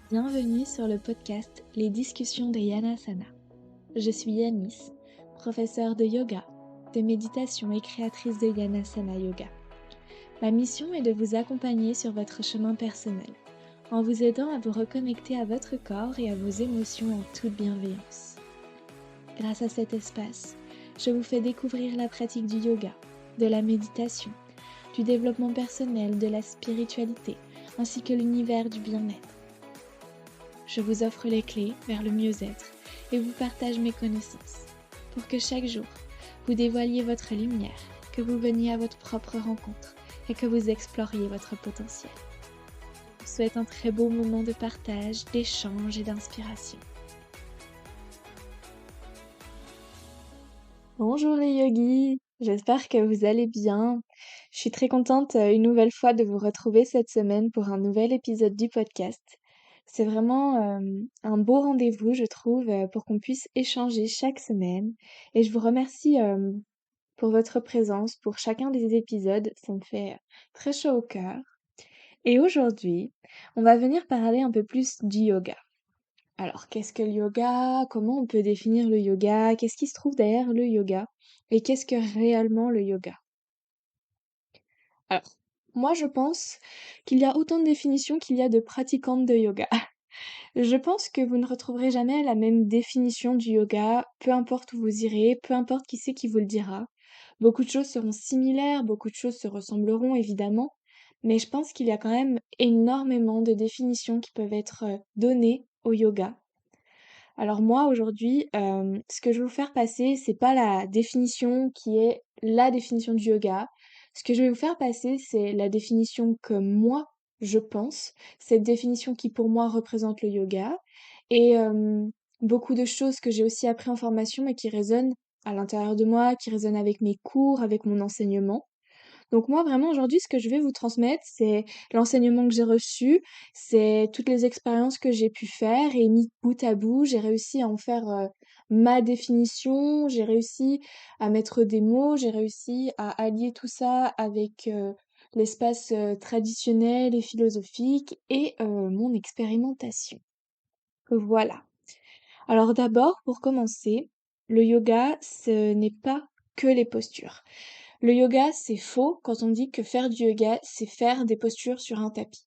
Bienvenue sur le podcast Les discussions de Yanasana. Je suis Yanis, professeure de yoga, de méditation et créatrice de Yanasana Yoga. Ma mission est de vous accompagner sur votre chemin personnel, en vous aidant à vous reconnecter à votre corps et à vos émotions en toute bienveillance. Grâce à cet espace, je vous fais découvrir la pratique du yoga, de la méditation, du développement personnel, de la spiritualité, ainsi que l'univers du bien-être. Je vous offre les clés vers le mieux-être et vous partage mes connaissances pour que chaque jour, vous dévoiliez votre lumière, que vous veniez à votre propre rencontre et que vous exploriez votre potentiel. Je vous souhaite un très beau moment de partage, d'échange et d'inspiration. Bonjour les yogis, j'espère que vous allez bien. Je suis très contente une nouvelle fois de vous retrouver cette semaine pour un nouvel épisode du podcast. C'est vraiment un beau rendez-vous, je trouve, pour qu'on puisse échanger chaque semaine. Et je vous remercie pour votre présence, pour chacun des épisodes. Ça me fait très chaud au cœur. Et aujourd'hui, on va venir parler un peu plus du yoga. Alors, qu'est-ce que le yoga? Comment on peut définir le yoga? Qu'est-ce qui se trouve derrière le yoga? Et qu'est-ce que réellement le yoga? Alors, moi je pense qu'il y a autant de définitions qu'il y a de pratiquantes de yoga. Je pense que vous ne retrouverez jamais la même définition du yoga, peu importe où vous irez, peu importe qui c'est qui vous le dira. Beaucoup de choses seront similaires, beaucoup de choses se ressembleront évidemment, mais je pense qu'il y a quand même énormément de définitions qui peuvent être données au yoga. Alors moi aujourd'hui, ce que je vais vous faire passer, c'est pas la définition qui est la définition du yoga. Ce que je vais vous faire passer, c'est la définition que moi, je pense, cette définition qui pour moi représente le yoga et beaucoup de choses que j'ai aussi appris en formation mais qui résonnent à l'intérieur de moi, qui résonnent avec mes cours, avec mon enseignement. Donc moi, vraiment, aujourd'hui, ce que je vais vous transmettre, c'est l'enseignement que j'ai reçu, c'est toutes les expériences que j'ai pu faire et mis bout à bout, j'ai réussi à en faire ma définition, j'ai réussi à mettre des mots, j'ai réussi à allier tout ça avec l'espace traditionnel et philosophique et mon expérimentation. Voilà. Alors d'abord, pour commencer, le yoga, ce n'est pas que les postures. Le yoga, c'est faux quand on dit que faire du yoga, c'est faire des postures sur un tapis.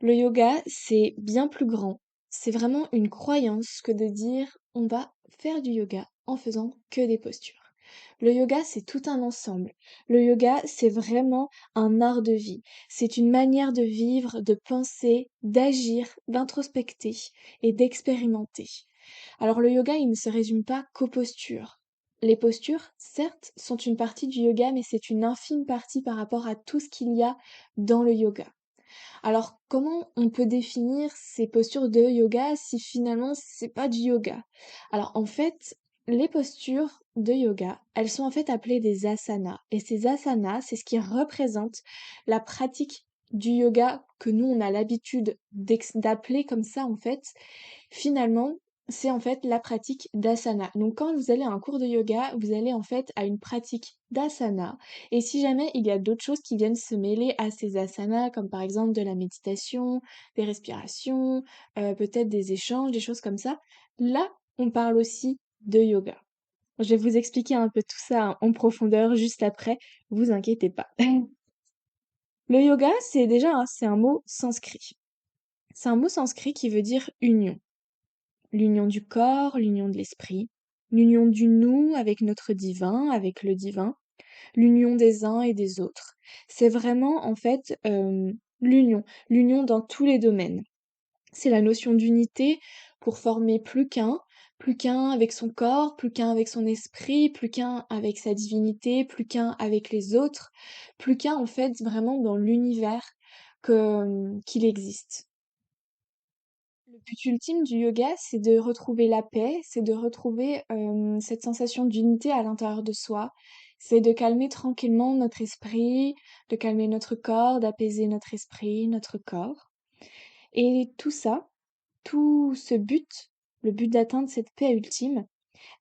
Le yoga, c'est bien plus grand. C'est vraiment une croyance que de dire on va faire du yoga en faisant que des postures. Le yoga, c'est tout un ensemble. Le yoga, c'est vraiment un art de vie. C'est une manière de vivre, de penser, d'agir, d'introspecter et d'expérimenter. Alors le yoga, il ne se résume pas qu'aux postures. Les postures, certes, sont une partie du yoga, mais c'est une infime partie par rapport à tout ce qu'il y a dans le yoga. Alors comment on peut définir ces postures de yoga si finalement c'est pas du yoga? Alors en fait, les postures de yoga, elles sont en fait appelées des asanas. Et ces asanas, c'est ce qui représente la pratique du yoga que nous on a l'habitude d'appeler comme ça en fait. Finalement, c'est en fait la pratique d'asana. Donc quand vous allez à un cours de yoga, vous allez en fait à une pratique d'asana. Et si jamais il y a d'autres choses qui viennent se mêler à ces asanas, comme par exemple de la méditation, des respirations, peut-être des échanges, des choses comme ça, là, on parle aussi de yoga. Je vais vous expliquer un peu tout ça en profondeur juste après, vous inquiétez pas. Le yoga, c'est déjà c'est un mot sanskrit. C'est un mot sanskrit qui veut dire union. L'union du corps, l'union de l'esprit, l'union du nous avec notre divin, avec le divin, l'union des uns et des autres. C'est vraiment en fait l'union dans tous les domaines. C'est la notion d'unité pour former plus qu'un avec son corps, plus qu'un avec son esprit, plus qu'un avec sa divinité, plus qu'un avec les autres, plus qu'un en fait vraiment dans l'univers qu'il existe. Le but ultime du yoga, c'est de retrouver la paix, c'est de retrouver cette sensation d'unité à l'intérieur de soi, c'est de calmer tranquillement notre esprit, de calmer notre corps, d'apaiser notre esprit, notre corps. Et tout ça, tout ce but, le but d'atteindre cette paix ultime,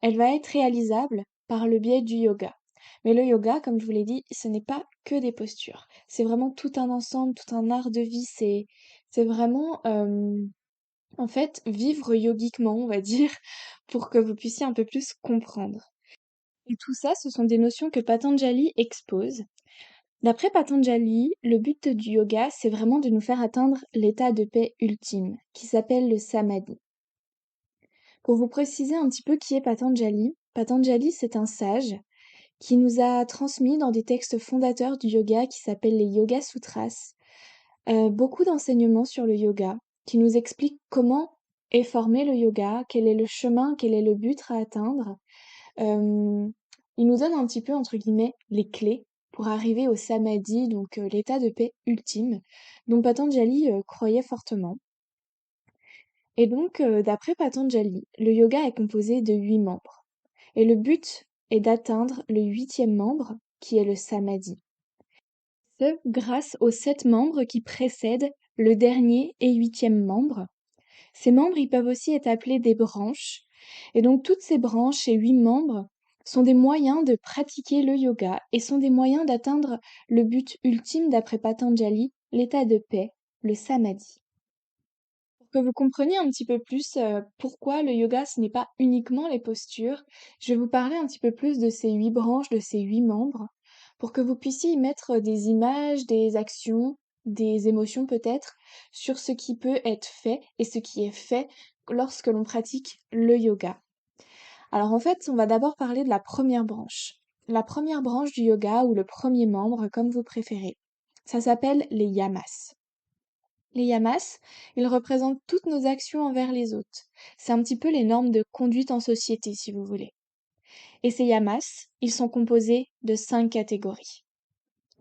elle va être réalisable par le biais du yoga. Mais le yoga, comme je vous l'ai dit, ce n'est pas que des postures. C'est vraiment tout un ensemble, tout un art de vie. C'est vraiment En fait, vivre yogiquement, on va dire, pour que vous puissiez un peu plus comprendre. Et tout ça, ce sont des notions que Patanjali expose. D'après Patanjali, le but du yoga, c'est vraiment de nous faire atteindre l'état de paix ultime, qui s'appelle le samadhi. Pour vous préciser un petit peu qui est Patanjali, Patanjali, c'est un sage qui nous a transmis dans des textes fondateurs du yoga qui s'appellent les Yoga Sutras, beaucoup d'enseignements sur le yoga, qui nous expliquent comment est formé le yoga, quel est le chemin, quel est le but à atteindre. Il nous donne un petit peu, entre guillemets, les clés pour arriver au samadhi, donc l'état de paix ultime, dont Patanjali croyait fortement. Et donc, d'après Patanjali, le yoga est composé de 8 membres. Et le but est d'atteindre le 8e membre, qui est le samadhi. Ce, grâce aux 7 membres qui précèdent le dernier et 8e membre. Ces membres, ils peuvent aussi être appelés des branches. Et donc, toutes ces branches et 8 membres sont des moyens de pratiquer le yoga et sont des moyens d'atteindre le but ultime d'après Patanjali, l'état de paix, le samadhi. Pour que vous compreniez un petit peu plus pourquoi le yoga, ce n'est pas uniquement les postures, je vais vous parler un petit peu plus de ces 8 branches, de ces 8 membres, pour que vous puissiez y mettre des images, des actions, des émotions peut-être, sur ce qui peut être fait et ce qui est fait lorsque l'on pratique le yoga. Alors en fait, on va d'abord parler de la première branche. La première branche du yoga, ou le premier membre, comme vous préférez. Ça s'appelle les yamas. Les yamas, ils représentent toutes nos actions envers les autres. C'est un petit peu les normes de conduite en société, si vous voulez. Et ces yamas, ils sont composés de 5 catégories.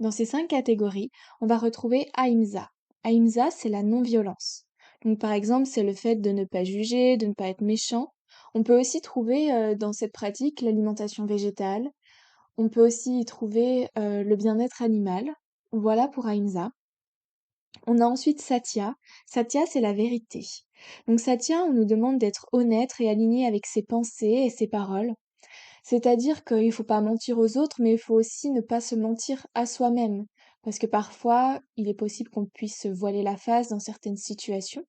Dans ces 5 catégories, on va retrouver Ahimsa. Ahimsa, c'est la non-violence. Donc par exemple, c'est le fait de ne pas juger, de ne pas être méchant. On peut aussi trouver dans cette pratique l'alimentation végétale. On peut aussi y trouver le bien-être animal. Voilà pour Ahimsa. On a ensuite Satya. Satya, c'est la vérité. Donc Satya, on nous demande d'être honnête et aligné avec ses pensées et ses paroles. C'est-à-dire qu'il ne faut pas mentir aux autres, mais il faut aussi ne pas se mentir à soi-même. Parce que parfois, il est possible qu'on puisse se voiler la face dans certaines situations.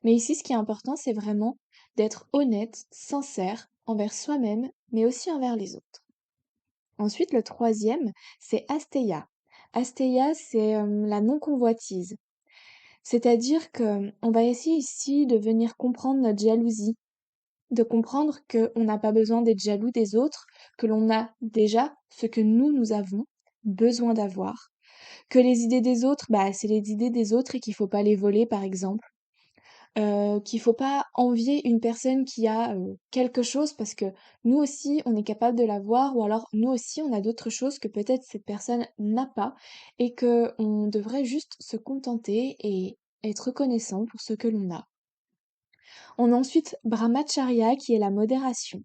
Mais ici, ce qui est important, c'est vraiment d'être honnête, sincère envers soi-même, mais aussi envers les autres. Ensuite, le troisième, c'est Asteya. Asteya, c'est la non-convoitise. C'est-à-dire que on va essayer ici de venir comprendre notre jalousie, de comprendre qu'on n'a pas besoin d'être jaloux des autres, que l'on a déjà ce que nous avons besoin d'avoir, que les idées des autres, bah, c'est les idées des autres et qu'il faut pas les voler, par exemple. Qu'il faut pas envier une personne qui a quelque chose parce que nous aussi on est capable de l'avoir, ou alors nous aussi on a d'autres choses que peut-être cette personne n'a pas, et que on devrait juste se contenter et être reconnaissant pour ce que l'on a. On a ensuite Brahmacharya qui est la modération.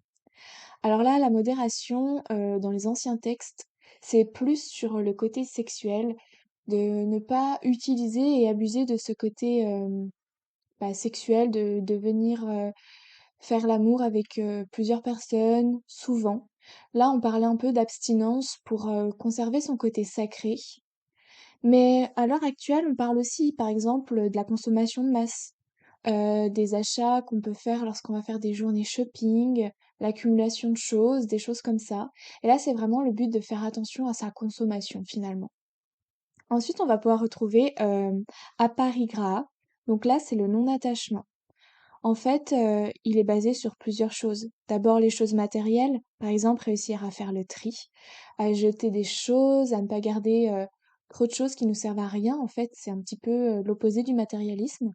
Alors là, la modération, dans les anciens textes, c'est plus sur le côté sexuel, de ne pas utiliser et abuser de ce côté sexuel, de venir faire l'amour avec plusieurs personnes, souvent. Là, on parlait un peu d'abstinence pour conserver son côté sacré. Mais à l'heure actuelle, on parle aussi, par exemple, de la consommation de masse, des achats qu'on peut faire lorsqu'on va faire des journées shopping, l'accumulation de choses, des choses comme ça. Et là, c'est vraiment le but de faire attention à sa consommation finalement. Ensuite, on va pouvoir retrouver aparigraha. Donc là, c'est le non-attachement. En fait, il est basé sur plusieurs choses. D'abord les choses matérielles, par exemple réussir à faire le tri, à jeter des choses, à ne pas garder, trop de choses qui nous servent à rien. En fait, c'est un petit peu, l'opposé du matérialisme.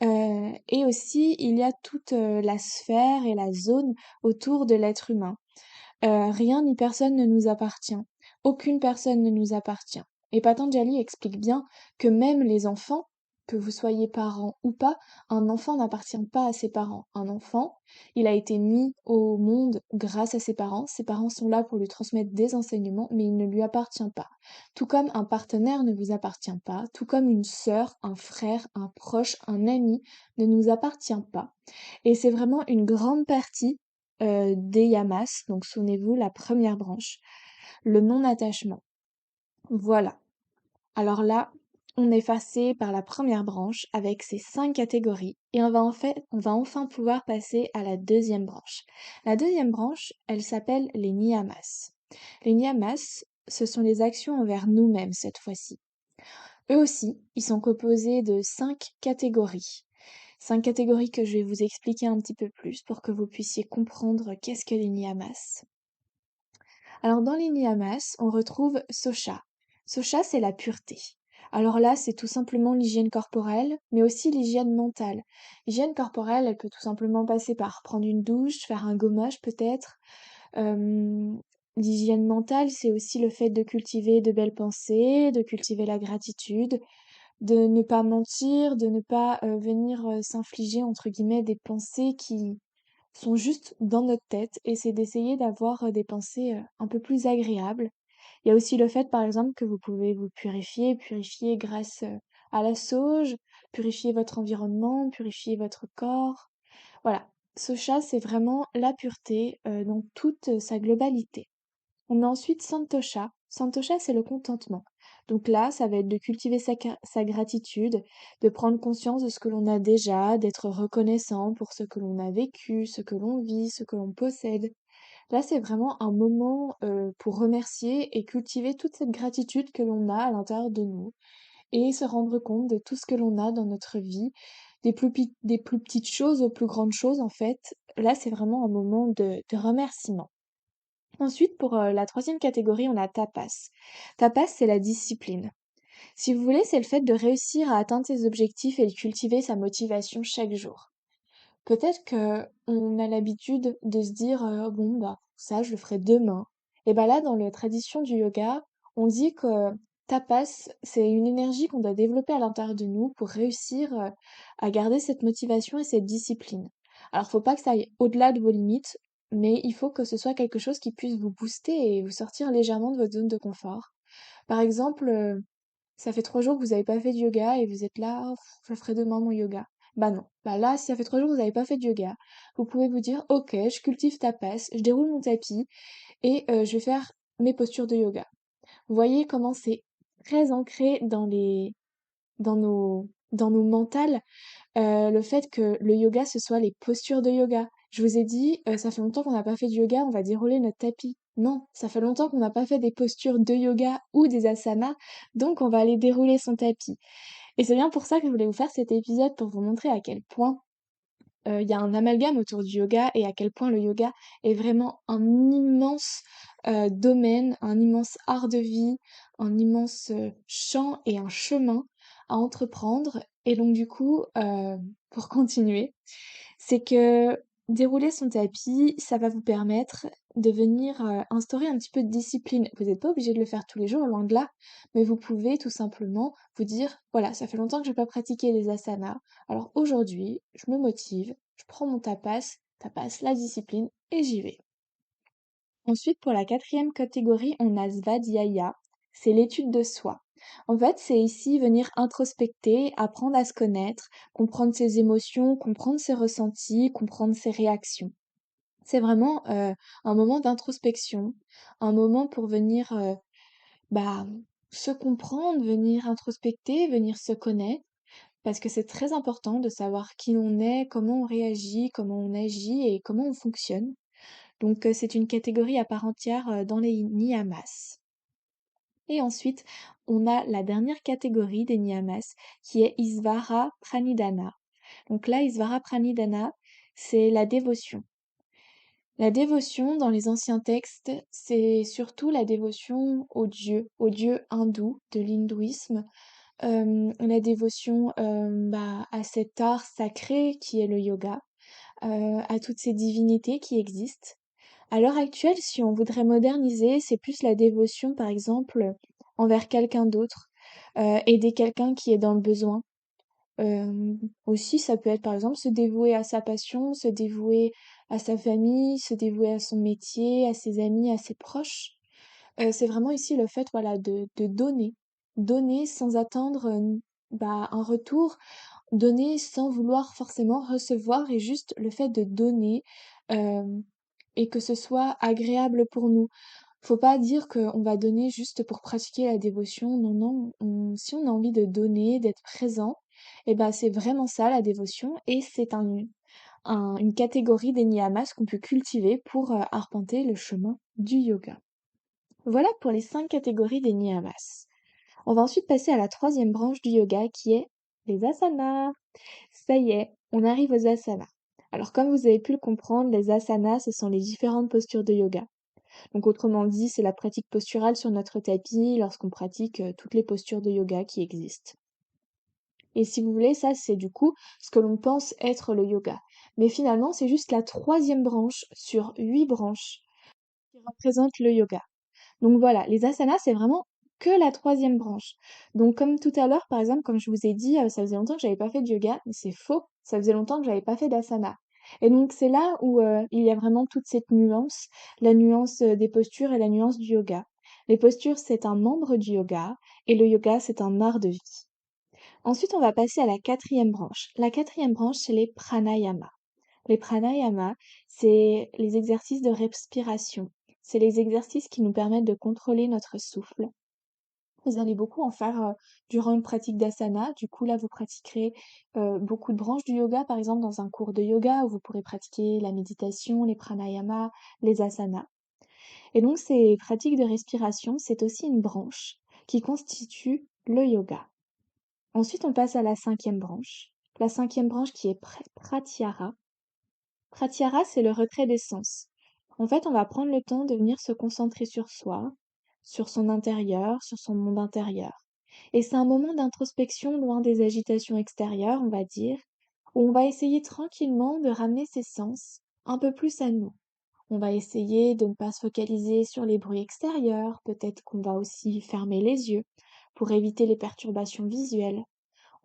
Et aussi il y a toute, la sphère et la zone autour de l'être humain. Rien ni personne ne nous appartient. Aucune personne ne nous appartient. Et Patanjali explique bien que même les enfants, que vous soyez parents ou pas, un enfant n'appartient pas à ses parents. Un enfant, il a été mis au monde grâce à ses parents. Ses parents sont là pour lui transmettre des enseignements, mais il ne lui appartient pas. Tout comme un partenaire ne vous appartient pas, tout comme une sœur, un frère, un proche, un ami ne nous appartient pas. Et c'est vraiment une grande partie des yamas, donc souvenez-vous, la première branche, le non-attachement. Voilà. Alors là, on est passé par la première branche avec ses 5 catégories et on va enfin pouvoir passer à la deuxième branche. La deuxième branche, elle s'appelle les niyamas. Les niyamas, ce sont les actions envers nous-mêmes cette fois-ci. Eux aussi, ils sont composés de 5 catégories. 5 catégories que je vais vous expliquer un petit peu plus pour que vous puissiez comprendre qu'est-ce que les niyamas. Alors dans les niyamas, on retrouve Socha. Socha, c'est la pureté. Alors là, c'est tout simplement l'hygiène corporelle, mais aussi l'hygiène mentale. L'hygiène corporelle, elle peut tout simplement passer par prendre une douche, faire un gommage peut-être. Euh, L'hygiène mentale, c'est aussi le fait de cultiver de belles pensées, de cultiver la gratitude, de ne pas mentir, de ne pas venir s'infliger entre guillemets des pensées qui sont juste dans notre tête et c'est d'essayer d'avoir des pensées un peu plus agréables. Il y a aussi le fait, par exemple, que vous pouvez vous purifier grâce à la sauge, purifier votre environnement, purifier votre corps. Voilà. Socha, c'est vraiment la pureté dans toute sa globalité. On a ensuite Santosha. Santosha, c'est le contentement. Donc là, ça va être de cultiver sa gratitude, de prendre conscience de ce que l'on a déjà, d'être reconnaissant pour ce que l'on a vécu, ce que l'on vit, ce que l'on possède. Là, c'est vraiment un moment pour remercier et cultiver toute cette gratitude que l'on a à l'intérieur de nous et se rendre compte de tout ce que l'on a dans notre vie, des plus petites choses aux plus grandes choses en fait. Là, c'est vraiment un moment de remerciement. Ensuite, pour la troisième catégorie, on a tapas. Tapas, c'est la discipline. Si vous voulez, c'est le fait de réussir à atteindre ses objectifs et de cultiver sa motivation chaque jour. Peut-être que on a l'habitude de se dire bon bah ça je le ferai demain. Et bah là dans la tradition du yoga, on dit que tapas c'est une énergie qu'on doit développer à l'intérieur de nous pour réussir à garder cette motivation et cette discipline. Alors faut pas que ça aille au-delà de vos limites, mais il faut que ce soit quelque chose qui puisse vous booster et vous sortir légèrement de votre zone de confort. Par exemple, ça fait 3 jours que vous n'avez pas fait de yoga et vous êtes là: «Oh, je le ferai demain mon yoga». Bah non. Bah là, si ça fait 3 jours que vous n'avez pas fait de yoga, vous pouvez vous dire: «OK, je cultive tapas, je déroule mon tapis et je vais faire mes postures de yoga». Vous voyez comment c'est très ancré dans nos mentales, le fait que le yoga, ce soit les postures de yoga. Je vous ai dit, ça fait longtemps qu'on n'a pas fait de yoga, on va dérouler notre tapis. Non, ça fait longtemps qu'on n'a pas fait des postures de yoga ou des asanas, donc on va aller dérouler son tapis. Et c'est bien pour ça que je voulais vous faire cet épisode pour vous montrer à quel point il y a un amalgame autour du yoga et à quel point le yoga est vraiment un immense domaine, un immense art de vie, un immense champ et un chemin à entreprendre. Et donc du coup, pour continuer, c'est que dérouler son tapis, ça va vous permettre de venir instaurer un petit peu de discipline. Vous n'êtes pas obligé de le faire tous les jours, loin de là, mais vous pouvez tout simplement vous dire, voilà, ça fait longtemps que je n'ai pas pratiqué les asanas, alors aujourd'hui, je me motive, je prends mon tapas, la discipline, et j'y vais. Ensuite, pour la quatrième catégorie, on a Svadhyaya, c'est l'étude de soi. En fait, c'est ici venir introspecter, apprendre à se connaître, comprendre ses émotions, comprendre ses ressentis, comprendre ses réactions. C'est vraiment un moment d'introspection, un moment pour venir bah, se comprendre, venir introspecter, venir se connaître, parce que c'est très important de savoir qui on est, comment on réagit, comment on agit et comment on fonctionne. Donc c'est une catégorie à part entière dans les niyamas. Et ensuite, on a la dernière catégorie des niyamas qui est Isvara Pranidhana. Donc là, Isvara Pranidhana, c'est la dévotion. La dévotion dans les anciens textes, c'est surtout la dévotion aux dieux hindous de l'hindouisme, la dévotion à cet art sacré qui est le yoga, à toutes ces divinités qui existent. À l'heure actuelle, si on voudrait moderniser, c'est plus la dévotion, par exemple, envers quelqu'un d'autre, aider quelqu'un qui est dans le besoin. Aussi, ça peut être, par exemple, se dévouer à sa passion, se dévouer à sa famille, se dévouer à son métier, à ses amis, à ses proches. C'est vraiment ici le fait, voilà, de donner. Donner sans attendre, un retour, donner sans vouloir forcément recevoir et juste le fait de donner, hem et que ce soit agréable pour nous. Faut pas dire qu'on va donner juste pour pratiquer la dévotion. Non, non, si on a envie de donner, d'être présent, et ben c'est vraiment ça la dévotion et c'est une catégorie des niyamas qu'on peut cultiver pour arpenter le chemin du yoga. Voilà pour les 5 catégories des niyamas. On va ensuite passer à la troisième branche du yoga qui est les asanas. Ça y est, on arrive aux asanas. Alors comme vous avez pu le comprendre, les asanas, ce sont les différentes postures de yoga. Donc autrement dit, c'est la pratique posturale sur notre tapis lorsqu'on pratique toutes les postures de yoga qui existent. Et si vous voulez, ça c'est du coup ce que l'on pense être le yoga. Mais finalement, c'est juste la troisième branche sur 8 branches qui représente le yoga. Donc voilà, les asanas, c'est vraiment que la troisième branche. Donc comme tout à l'heure, par exemple, comme je vous ai dit, ça faisait longtemps que j'avais pas fait de yoga, mais c'est faux, ça faisait longtemps que j'avais pas fait d'asana. Et donc c'est là où il y a vraiment toute cette nuance, la nuance des postures et la nuance du yoga. Les postures, c'est un membre du yoga, et le yoga, c'est un art de vie. Ensuite, on va passer à la quatrième branche. La quatrième branche, c'est les pranayama. Les pranayama, c'est les exercices de respiration. C'est les exercices qui nous permettent de contrôler notre souffle. Vous allez beaucoup en faire durant une pratique d'asana. Du coup, là, vous pratiquerez beaucoup de branches du yoga, par exemple dans un cours de yoga où vous pourrez pratiquer la méditation, les pranayama, les asanas. Et donc, ces pratiques de respiration, c'est aussi une branche qui constitue le yoga. Ensuite, on passe à la cinquième branche. La cinquième branche qui est pratyahara. Pratyahara, c'est le retrait des sens. En fait, on va prendre le temps de venir se concentrer sur soi, sur son intérieur, sur son monde intérieur. Et c'est un moment d'introspection loin des agitations extérieures, on va dire, où on va essayer tranquillement de ramener ses sens un peu plus à nous. On va essayer de ne pas se focaliser sur les bruits extérieurs, peut-être qu'on va aussi fermer les yeux pour éviter les perturbations visuelles.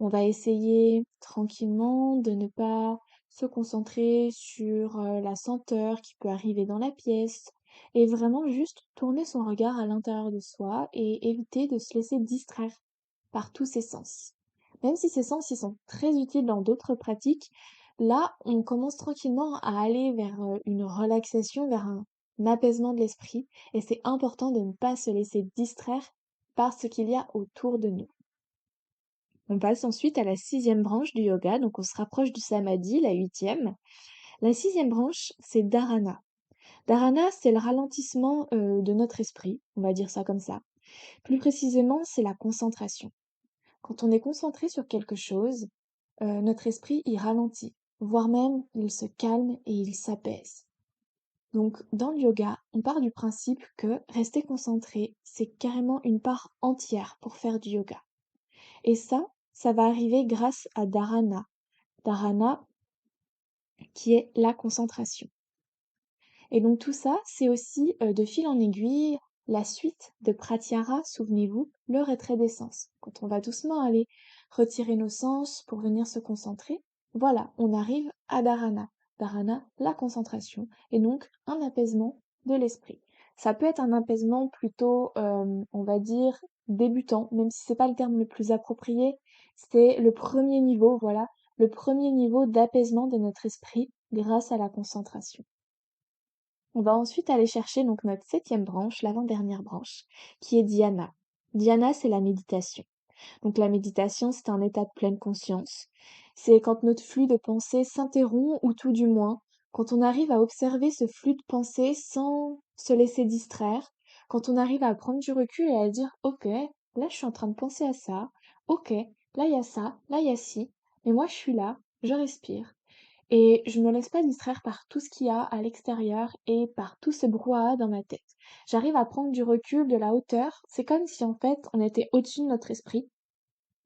On va essayer tranquillement de ne pas se concentrer sur la senteur qui peut arriver dans la pièce et vraiment juste tourner son regard à l'intérieur de soi et éviter de se laisser distraire par tous ces sens. Même si ces sens, ils sont très utiles dans d'autres pratiques, là, on commence tranquillement à aller vers une relaxation, vers un apaisement de l'esprit et c'est important de ne pas se laisser distraire par ce qu'il y a autour de nous. On passe ensuite à la sixième branche du yoga, donc on se rapproche du samadhi, la huitième. La sixième branche, c'est dharana. Dharana, c'est le ralentissement de notre esprit, on va dire ça comme ça. Plus précisément, c'est la concentration. Quand on est concentré sur quelque chose, notre esprit y ralentit, voire même il se calme et il s'apaise. Donc dans le yoga, on part du principe que rester concentré, c'est carrément une part entière pour faire du yoga. Et ça va arriver grâce à dharana. Dharana, qui est la concentration. Et donc tout ça, c'est aussi de fil en aiguille la suite de pratyahara, souvenez-vous, le retrait des sens. Quand on va doucement aller retirer nos sens pour venir se concentrer, voilà, on arrive à dharana. Dharana, la concentration, et donc un apaisement de l'esprit. Ça peut être un apaisement plutôt, on va dire, débutant, même si c'est pas le terme le plus approprié, c'est le premier niveau, voilà, le premier niveau d'apaisement de notre esprit grâce à la concentration. On va ensuite aller chercher donc notre septième branche, l'avant-dernière branche, qui est dhyana. Dhyana, c'est la méditation. Donc la méditation, c'est un état de pleine conscience. C'est quand notre flux de pensée s'interrompt ou tout du moins, quand on arrive à observer ce flux de pensée sans se laisser distraire, quand on arrive à prendre du recul et à dire OK, là je suis en train de penser à ça, OK, là il y a ça, là il y a ci, mais moi je suis là, je respire. Et je me laisse pas distraire par tout ce qu'il y a à l'extérieur et par tout ce brouhaha dans ma tête. J'arrive à prendre du recul, de la hauteur. C'est comme si en fait on était au-dessus de notre esprit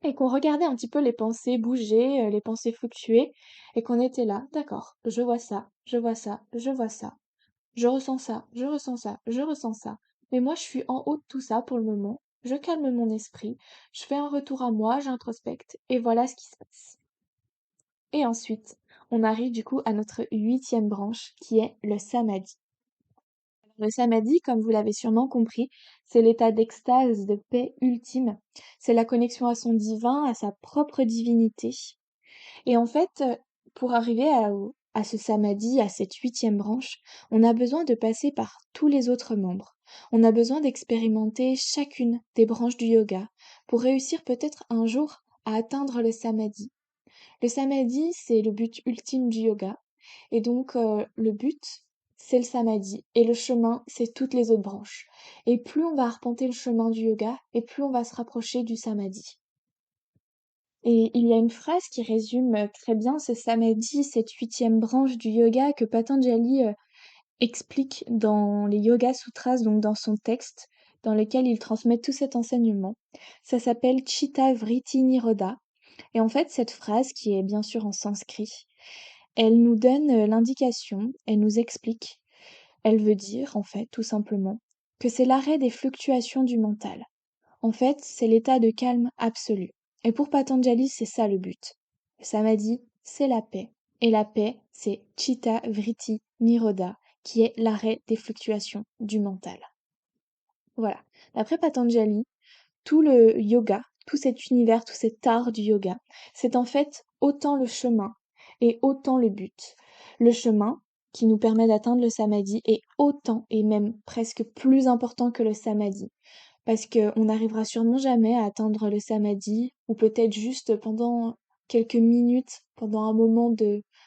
et qu'on regardait un petit peu les pensées bouger, les pensées fluctuer et qu'on était là, d'accord, je vois ça, je vois ça, je vois ça, je ressens ça, je ressens ça, je ressens ça. Mais moi je suis en haut de tout ça pour le moment. Je calme mon esprit, je fais un retour à moi, j'introspecte et voilà ce qui se passe. Et ensuite, on arrive du coup à notre huitième branche qui est le samadhi. Le samadhi, comme vous l'avez sûrement compris, c'est l'état d'extase, de paix ultime. C'est la connexion à son divin, à sa propre divinité. Et en fait, pour arriver à ce samadhi, à cette huitième branche, on a besoin de passer par tous les autres membres. On a besoin d'expérimenter chacune des branches du yoga pour réussir peut-être un jour à atteindre le samadhi. Le samadhi, c'est le but ultime du yoga. Et donc, le but, c'est le samadhi. Et le chemin, c'est toutes les autres branches. Et plus on va arpenter le chemin du yoga, et plus on va se rapprocher du samadhi. Et il y a une phrase qui résume très bien ce samadhi, cette huitième branche du yoga que Patanjali explique dans les Yoga Sutras, donc dans son texte, dans lequel il transmet tout cet enseignement. Ça s'appelle Chitta Vritti Nirodha. Et en fait, cette phrase, qui est bien sûr en sanskrit, elle nous donne l'indication, elle nous explique, elle veut dire, en fait, tout simplement, que c'est l'arrêt des fluctuations du mental. En fait, c'est l'état de calme absolu. Et pour Patanjali, c'est ça le but. Le samadhi, c'est la paix. Et la paix, c'est Chitta Vritti Nirodha, qui est l'arrêt des fluctuations du mental. Voilà. D'après Patanjali, tout le yoga, tout cet univers, tout cet art du yoga, c'est en fait autant le chemin et autant le but. Le chemin, qui nous permet d'atteindre le samadhi, est autant et même presque plus important que le samadhi. Parce qu'on n'arrivera sûrement jamais à atteindre le samadhi, ou peut-être juste pendant quelques minutes, pendant un moment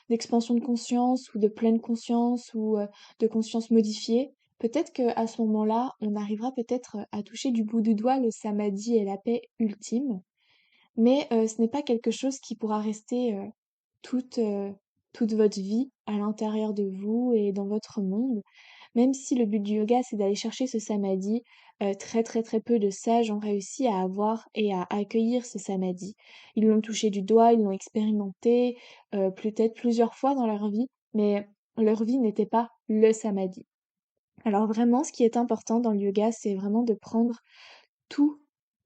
d'expansion de conscience, ou de pleine conscience, ou de conscience modifiée. Peut-être qu'à ce moment-là, on arrivera peut-être à toucher du bout du doigt le samadhi et la paix ultime, mais ce n'est pas quelque chose qui pourra rester toute, toute votre vie à l'intérieur de vous et dans votre monde. Même si le but du yoga, c'est d'aller chercher ce samadhi, très, très, très peu de sages ont réussi à avoir et à accueillir ce samadhi. Ils l'ont touché du doigt, ils l'ont expérimenté, peut-être plusieurs fois dans leur vie, mais leur vie n'était pas le samadhi. Alors vraiment, ce qui est important dans le yoga, c'est vraiment de prendre tout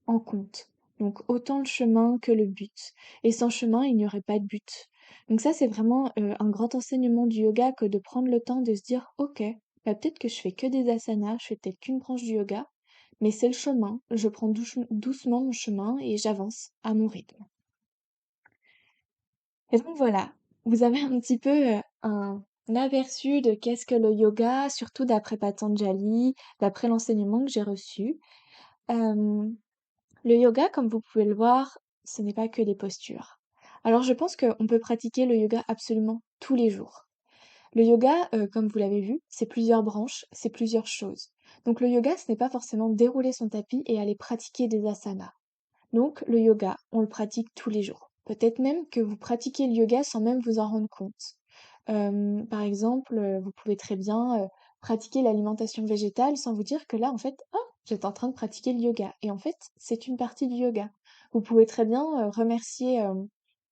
en compte. Donc autant le chemin que le but. Et sans chemin, il n'y aurait pas de but. Donc ça, c'est vraiment un grand enseignement du yoga que de prendre le temps de se dire, ok, bah peut-être que je fais que des asanas, je fais peut-être qu'une branche du yoga, mais c'est le chemin. Je prends doucement mon chemin et j'avance à mon rythme. Et donc voilà, vous avez un petit peu un aperçu de qu'est-ce que le yoga, surtout d'après Patanjali, d'après l'enseignement que j'ai reçu. Euh, Le yoga, comme vous pouvez le voir, ce n'est pas que des postures. Alors je pense qu'on peut pratiquer le yoga absolument tous les jours. Le yoga, comme vous l'avez vu, c'est plusieurs branches, c'est plusieurs choses. Donc le yoga, ce n'est pas forcément dérouler son tapis et aller pratiquer des asanas. Donc le yoga, on le pratique tous les jours. Peut-être même que vous pratiquez le yoga sans même vous en rendre compte. Par exemple, vous pouvez très bien, pratiquer l'alimentation végétale sans vous dire que là, en fait: «Oh, j'étais en train de pratiquer le yoga» et en fait, c'est une partie du yoga. Vous pouvez très bien, remercier,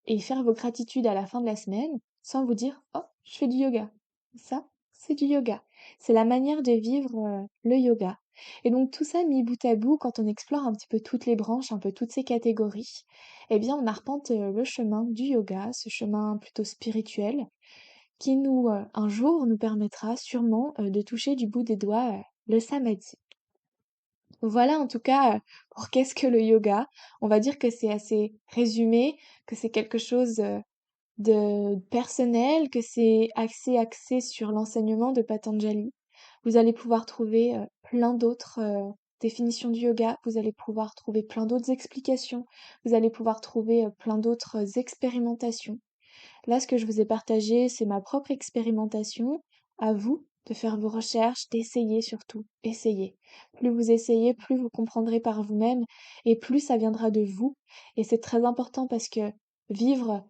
et faire vos gratitudes à la fin de la semaine sans vous dire: «Oh, je fais du yoga». Ça, c'est du yoga. C'est la manière de vivre, le yoga et donc tout ça mis bout à bout, quand on explore un petit peu toutes les branches, un peu toutes ces catégories, eh bien, on arpente, le chemin du yoga, ce chemin plutôt spirituel qui nous, un jour, nous permettra sûrement, de toucher du bout des doigts, le samadhi. Voilà en tout cas, pour qu'est-ce que le yoga. On va dire que c'est assez résumé, que c'est quelque chose, de personnel, que c'est axé sur l'enseignement de Patanjali. Vous allez pouvoir trouver, plein d'autres, définitions du yoga, vous allez pouvoir trouver plein d'autres explications, vous allez pouvoir trouver, plein d'autres expérimentations. Là, ce que je vous ai partagé, c'est ma propre expérimentation. À vous de faire vos recherches, d'essayer surtout. Essayez. Plus vous essayez, plus vous comprendrez par vous-même et plus ça viendra de vous. Et c'est très important parce que vivre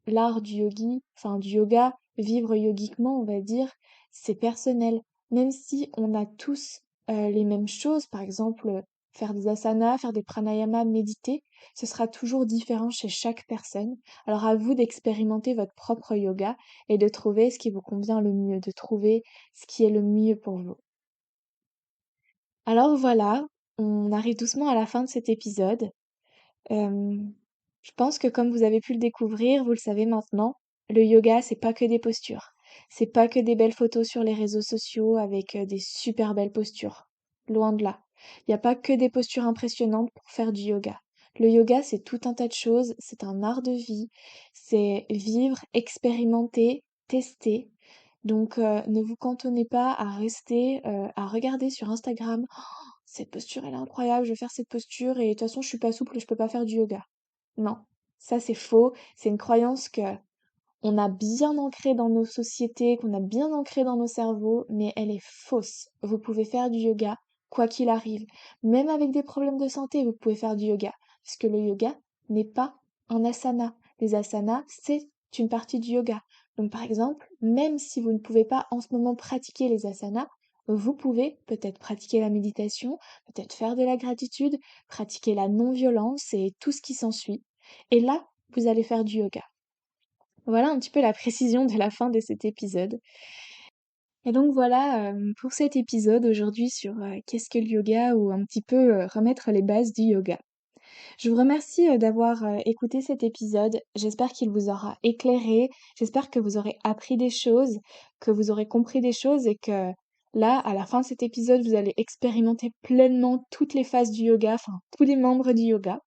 l'art du yogi, enfin du yoga, vivre yogiquement, on va dire, c'est personnel. Même si on a tous les mêmes choses, par exemple, faire des asanas, faire des pranayamas, méditer, ce sera toujours différent chez chaque personne. Alors à vous d'expérimenter votre propre yoga et de trouver ce qui vous convient le mieux, de trouver ce qui est le mieux pour vous. Alors voilà, on arrive doucement à la fin de cet épisode. Euh, je pense que comme vous avez pu le découvrir, vous le savez maintenant, le yoga, c'est pas que des postures. C'est pas que des belles photos sur les réseaux sociaux avec des super belles postures. Loin de là. Il n'y a pas que des postures impressionnantes pour faire du yoga. Le yoga, c'est tout un tas de choses, c'est un art de vie, c'est vivre, expérimenter, tester. Donc ne vous cantonnez pas à rester, à regarder sur Instagram: «Oh, cette posture elle est incroyable, je vais faire cette posture et de toute façon je suis pas souple, je peux pas faire du yoga». Non, ça c'est faux, c'est une croyance que on a bien ancrée dans nos sociétés, qu'on a bien ancrée dans nos cerveaux, mais elle est fausse. Vous pouvez faire du yoga quoi qu'il arrive. Même avec des problèmes de santé, vous pouvez faire du yoga. Parce que le yoga n'est pas un asana. Les asanas, c'est une partie du yoga. Donc par exemple, même si vous ne pouvez pas en ce moment pratiquer les asanas, vous pouvez peut-être pratiquer la méditation, peut-être faire de la gratitude, pratiquer la non-violence et tout ce qui s'ensuit. Et là, vous allez faire du yoga. Voilà un petit peu la précision de la fin de cet épisode. Et donc voilà, pour cet épisode aujourd'hui sur, qu'est-ce que le yoga ou un petit peu, remettre les bases du yoga. Je vous remercie, d'avoir, écouté cet épisode. J'espère qu'il vous aura éclairé. J'espère que vous aurez appris des choses, que vous aurez compris des choses et que là, à la fin de cet épisode, vous allez expérimenter pleinement toutes les phases du yoga, enfin tous les membres du yoga.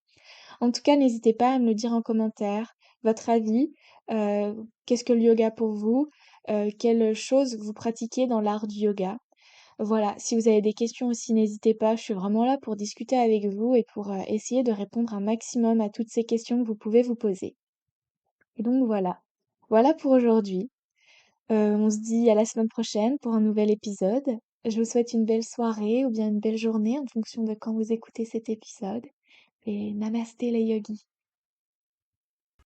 En tout cas, n'hésitez pas à me le dire en commentaire, votre avis, qu'est-ce que le yoga pour vous? Quelles choses vous pratiquez dans l'art du yoga? Voilà, si vous avez des questions aussi, n'hésitez pas, je suis vraiment là pour discuter avec vous et pour, essayer de répondre un maximum à toutes ces questions que vous pouvez vous poser. Et donc voilà. Voilà pour aujourd'hui. On se dit à la semaine prochaine pour un nouvel épisode. Je vous souhaite une belle soirée ou bien une belle journée en fonction de quand vous écoutez cet épisode et namasté les yogis.